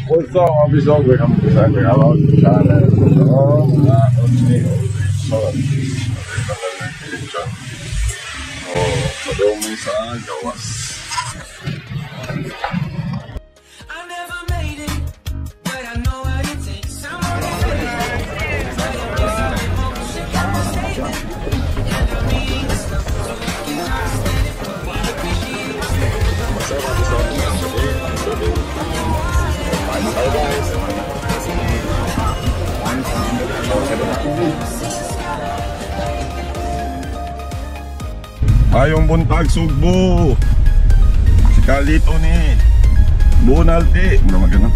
What's up, episode? Welcome to sa Tagalog channel. So, mga Otsy, so, madumi sa gawas. Ayong buntag Sugbo. Si Kalito ni Bonalti. Mura magana.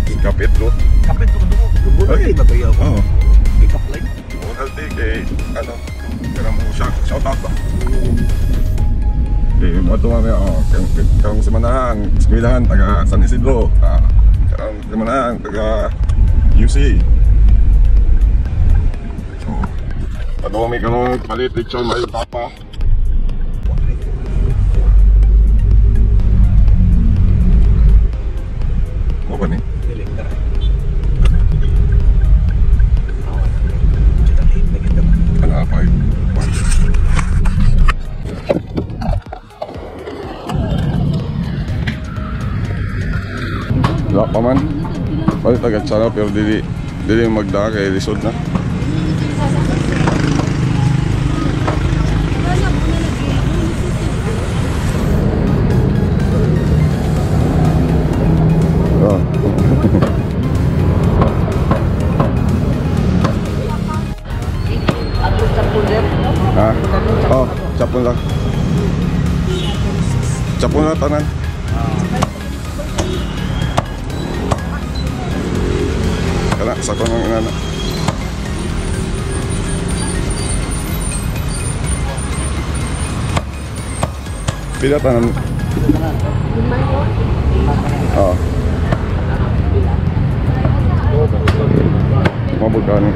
Si Kapitlo. Kapitlo ko doon. Ay, matayaw ko. Oo. Pick up line. Bonalti kay ano? Kaya mo shout out ba? Eh, mo to mga kang semanahan, eskwelahan taga San Isidro. Kang semanahan taga UC. Ano may kanong palit lechon may tapa. Mo ba ni? Ano pa yun? Wala pa man. Pwede taga-tsara pero dili magda kay lisod na. Ha? Oh, capon lang. Capon lang tanan. Kala, sakon ng inana. Pila tanan. Oh. Mabot ka ni.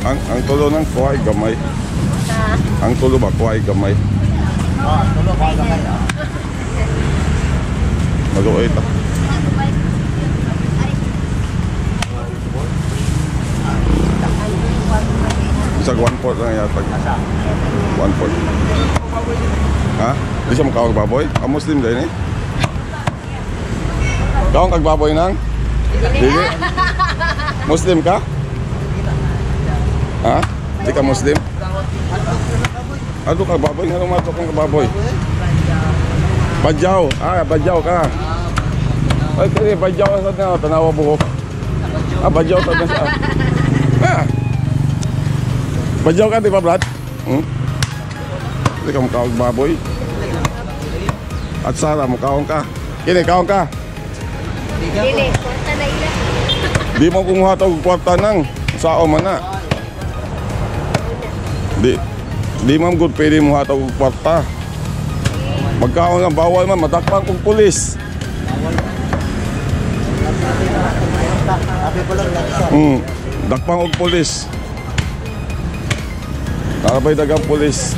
Ang tulo ng kuhay gamay. Ang tulo ba kuhay gamay? Ah, tulo kuhay gamay. Maluoy ta. Isag 1/4 lang yata. 1/4. Ha? Di siya makawag baboy? Ang Muslim din eh. Kawang kagbaboy nang? Dili. Muslim ka? Ha? Di ka Muslim? Ano ka baboy? Ano mato kang baboy? Badyaw. Badyaw ka. Ay, kasi badyaw sa na tanawa buhok. Badyaw sa na. Badyaw ka, di ba, Brad? Di ka mukawag baboy. At Sara, mukawang ka. Kini, kawang ka. Dili, kwarta na ila. Di mo kumuha ito kwarta nang sao man na. Di ma'am good pwede mo hatag og kwarta. Magkaon nga bawal man matakpan kong pulis. Dakpang og pulis. Nakabay dagang pulis.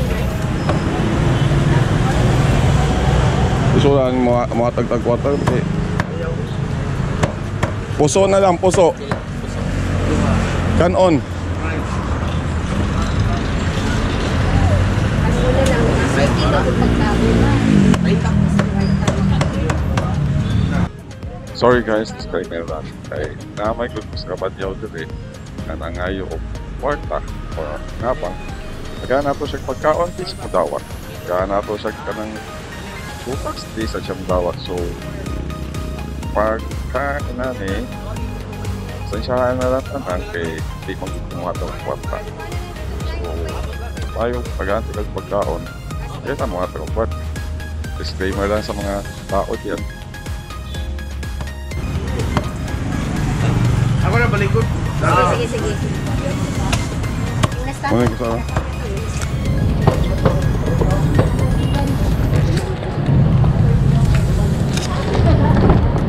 Gusto lang mo hatag kwarta. Puso na lang, puso. Kanon. Sorry guys, disclaimer lang. Kay namay ko sa kabadyaw dito eh. Kanangayo o kwarta. ngapang. Kaya nato siya pagkaon, di sa madawat. Kaya nato siya kanang bukas, di sa siya madawat. So, pagka inani, sensyahan na lang tanang kay di magkumuha ito ang kwarta. So, tayo pag-anti ng pagkaon, kaya ta mga ito ang kwarta. Disclaimer lang sa mga tao diyan. Ako na balikod. Sige. Ano yung kasama?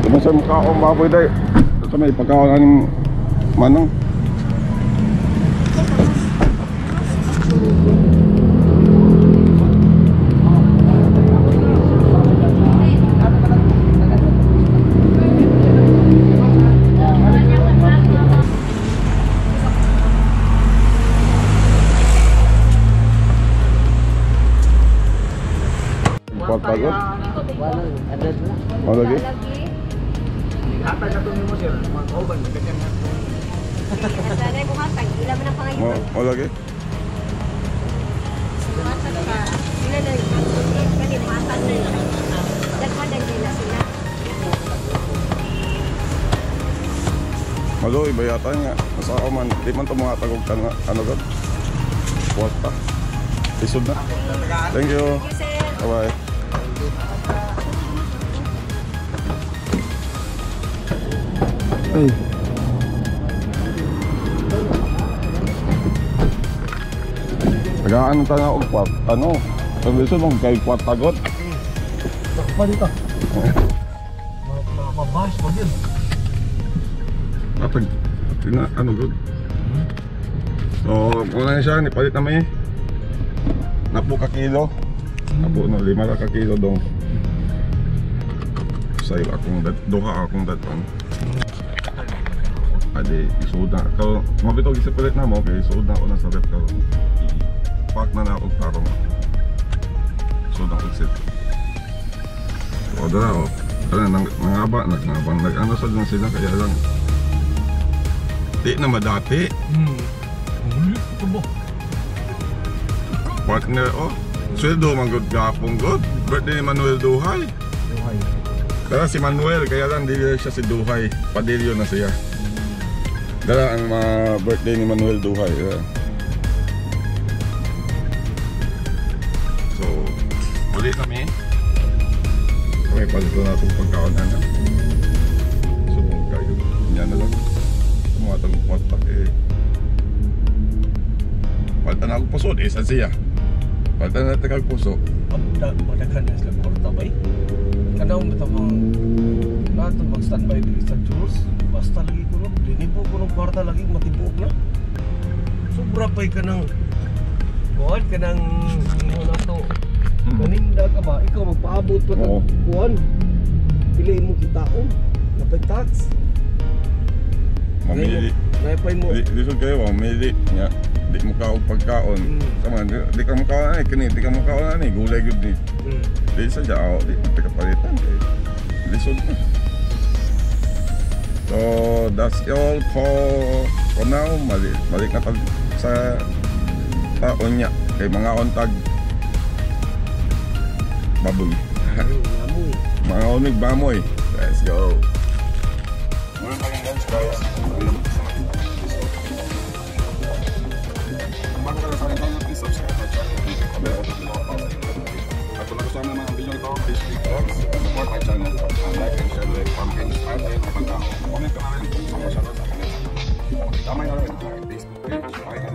Diba sa mukha akong baboy dahi? Sa may pagkaon ng manong. Pagod? Lagi? Hata na itong mo sir, mga kauban, ganyan nga. Nasanay mo hatag, ilan mo na pangayuan. Lagi? Hatag ka, ilan na yung kasi matag na yun. Nagpadan nila sila. Malo, iba yata nga. Nasa ako man, di man ito mga tagog ka na, ano gud? Kwarta. Isod na. Thank you. Thank you, sir. Bye-bye. Ay. Tagaan ta na og kwat, ano? Pagbiso mong kay kwat tagot. Takpa dito. Mabahas mo din. Apag, tina, ano good? So, muna siya, nipalit na may napo ka kilo. Napo no, 5 ka kilo dong. Sa'yo akong duha akong daton. Ade, isuod na. Kalo, mabitog isa palit na mo, kaya isuod na ako na sa rep kalo. I-pack na na akong tarong. Isuod na akong set. So, doon na ako. Nangaba, nag-ano sa lang sila, kaya lang. Di na madati. Ito mo. Partner, oh. Sweldo, manggod gapong god. Birthday ni Manuel Duhay. Kaya si Manuel, kaya lang hindi siya si Duhay. Padilyo na siya. Dala ang birthday ni Manuel Duhay. So, ulit kami. Kami palito na itong pagkaon na. So, kung kayo, yan na lang. Tumatang patak eh. Palta na akong puso, saan siya? Palta na natin puso. Madaghan na sila kwarta ba eh? Kanaw mo ito mga nato mag-standby dito sa Jules. Basta lagi ko nun, linibo ko ng kwarta lagi, matibuok na. Sobra pa'y ka ng kuhan, ka ng ano na to. Kaninda ka ba? Ikaw magpaabot pa ka kuhan. Piliin mo kitaon, napay-tax. Mamili. Napay mo. Lisod kayo, mamili. Nga, di mo ka pagkaon. Sama, di ka mo kaon ani, kini, di ka mo kaon ani, gulay gud ni. Di sa jao, di kapalitan. Lisod na. So, that's all for now. Balik na pag sa taon niya. Kay mga ontag baboy. Mga onig bamoy. Let's go. Muna pa yung lunch guys. Kung bago ka na sa akin channel, please subscribe my channel. At kung nagustuhan naman ang video ito, please click like, support my channel, and like and share like, comment, subscribe, and comment ka na rin kung saan masyado sa akin. Kamay na rin sa Facebook page.